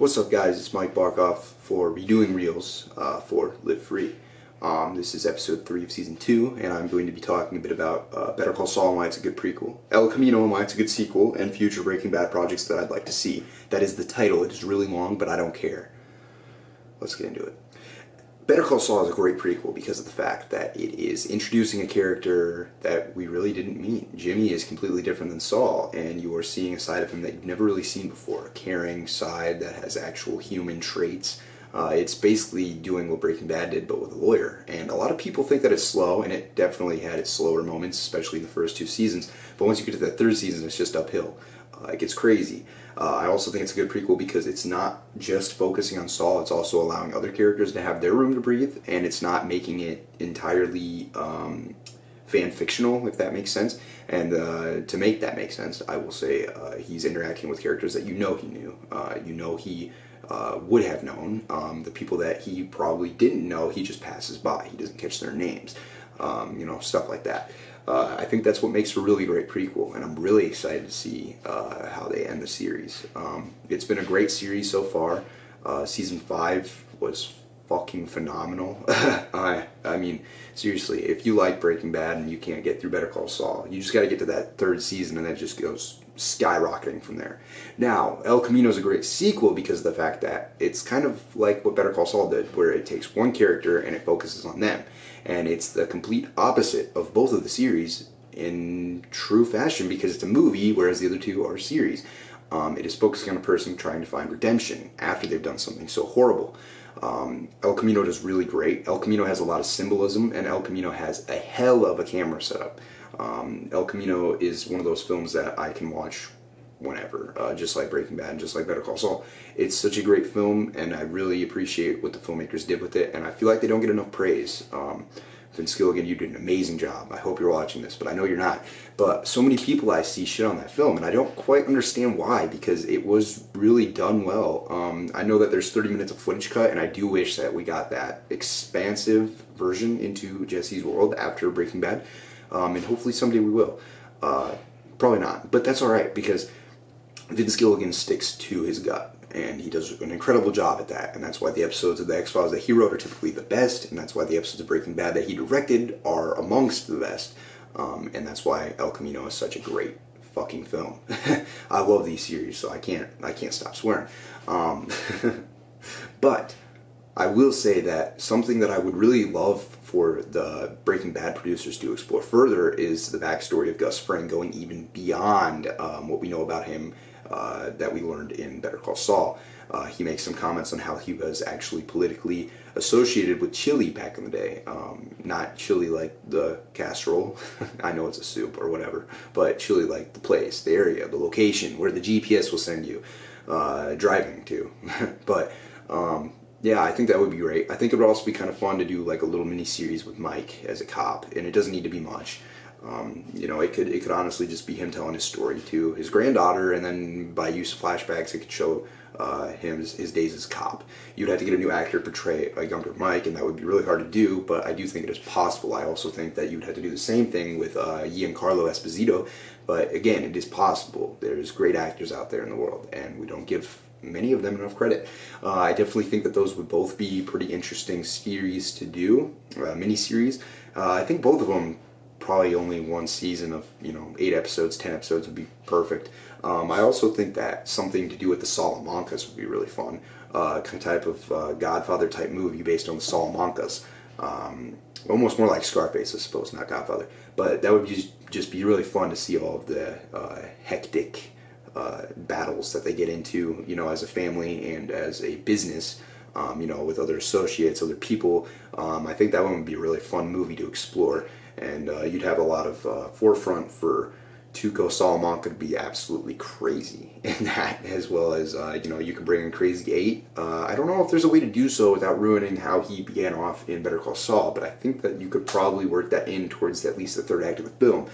What's up, guys? It's Mike Barkoff for Redoing Reels for Live Free. This is episode 3 of season 2, and I'm going to be talking a bit about Better Call Saul and why it's a good prequel, El Camino and why it's a good sequel, and future Breaking Bad projects that I'd like to see. That is the title. It is really long, but I don't care. Let's get into it. Better Call Saul is a great prequel because of the fact that it is introducing a character that we really didn't meet. Jimmy is completely different than Saul, and you are seeing a side of him that you've never really seen before. A caring side that has actual human traits. It's basically doing what Breaking Bad did, but with a lawyer. And a lot of people think that it's slow, and it definitely had its slower moments, especially in the first 2 seasons. But once you get to that 3rd season, it's just uphill. It gets crazy. I also think it's a good prequel because it's not just focusing on Saul, it's also allowing other characters to have their room to breathe, and it's not making it entirely fan-fictional, if that makes sense. And to make that make sense, I will say he's interacting with characters that you know he knew. He would have known. The people that he probably didn't know, he just passes by. He doesn't catch their names. Stuff like that. I think that's what makes a really great prequel, and I'm really excited to see how they end the series. It's been a great series so far. Season 5 was fucking phenomenal. I mean, seriously, if you like Breaking Bad and you can't get through Better Call Saul, you just got to get to that 3rd season, and that just goes skyrocketing from there. Now, El Camino is a great sequel because of the fact that it's kind of like what Better Call Saul did, where it takes one character and it focuses on them. And it's the complete opposite of both of the series in true fashion because it's a movie, whereas the other 2 are series. It is focusing on a person trying to find redemption after they've done something so horrible. El Camino does really great. El Camino has a lot of symbolism, and El Camino has a hell of a camera setup. El Camino is one of those films that I can watch whenever, just like Breaking Bad and just like Better Call Saul. It's such a great film, and I really appreciate what the filmmakers did with it, and I feel like they don't get enough praise. Vince Gilligan, you did an amazing job. I hope you're watching this, but I know you're not. But so many people I see shit on that film, and I don't quite understand why, because it was really done well. I know that there's 30 minutes of footage cut, and I do wish that we got that expansive version into Jesse's world after Breaking Bad, and hopefully someday we will. Probably not, but that's alright, because Vince Gilligan sticks to his gut, and he does an incredible job at that, and that's why the episodes of The X-Files that he wrote are typically the best, and that's why the episodes of Breaking Bad that he directed are amongst the best, and that's why El Camino is such a great fucking film. I love these series, so I can't stop swearing. But I will say that something that I would really love for the Breaking Bad producers to explore further is the backstory of Gus Fring, going even beyond what we know about him that we learned in Better Call Saul. He makes some comments on how he was actually politically associated with chili back in the day. Not chili like the casserole, I know it's a soup or whatever, but chili like the place, the area, the location, where the GPS will send you driving to. But yeah, I think that would be great. I think it would also be kind of fun to do like a little mini series with Mike as a cop, and it doesn't need to be much. It could honestly just be him telling his story to his granddaughter, and then by use of flashbacks, it could show his days as cop. You'd have to get a new actor to portray a younger Mike, and that would be really hard to do, but I do think it is possible. I also think that you'd have to do the same thing with Giancarlo Esposito, but again, it is possible. There's great actors out there in the world, and we don't give many of them enough credit. I definitely think that those would both be pretty interesting series to do, mini-series. I think both of them, probably only 1 season of 8 episodes, 10 episodes would be perfect. I also think that something to do with the Salamancas would be really fun. Type of Godfather type movie based on the Salamancas. Almost more like Scarface, I suppose, not Godfather. But that would just be really fun to see all of the hectic battles that they get into, as a family and as a business. With other associates, other people. I think that one would be a really fun movie to explore. And you'd have a lot of forefront for Tuco Salamanca to be absolutely crazy in that, as well as, you could bring in Crazy 8. I don't know if there's a way to do so without ruining how he began off in Better Call Saul, but I think that you could probably work that in towards at least the 3rd act of the film.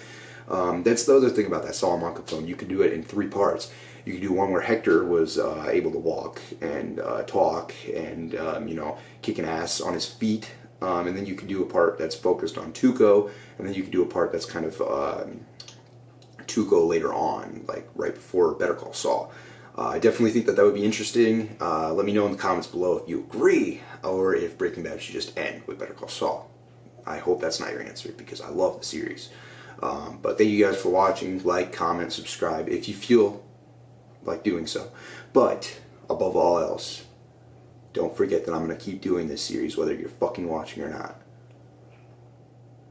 That's the other thing about that Salamanca film. You could do it in 3 parts. You could do one where Hector was able to walk and talk and, kick an ass on his feet. And then you could do a part that's focused on Tuco, and then you could do a part that's kind of Tuco later on, like right before Better Call Saul. I definitely think that that would be interesting. Let me know in the comments below if you agree, or if Breaking Bad should just end with Better Call Saul. I hope that's not your answer, because I love the series. But thank you guys for watching. Like, comment, subscribe if you feel like doing so. But above all else, don't forget that I'm going to keep doing this series whether you're fucking watching or not.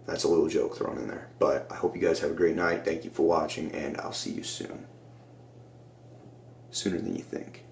That's a little joke thrown in there. But I hope you guys have a great night. Thank you for watching, and I'll see you soon. Sooner than you think.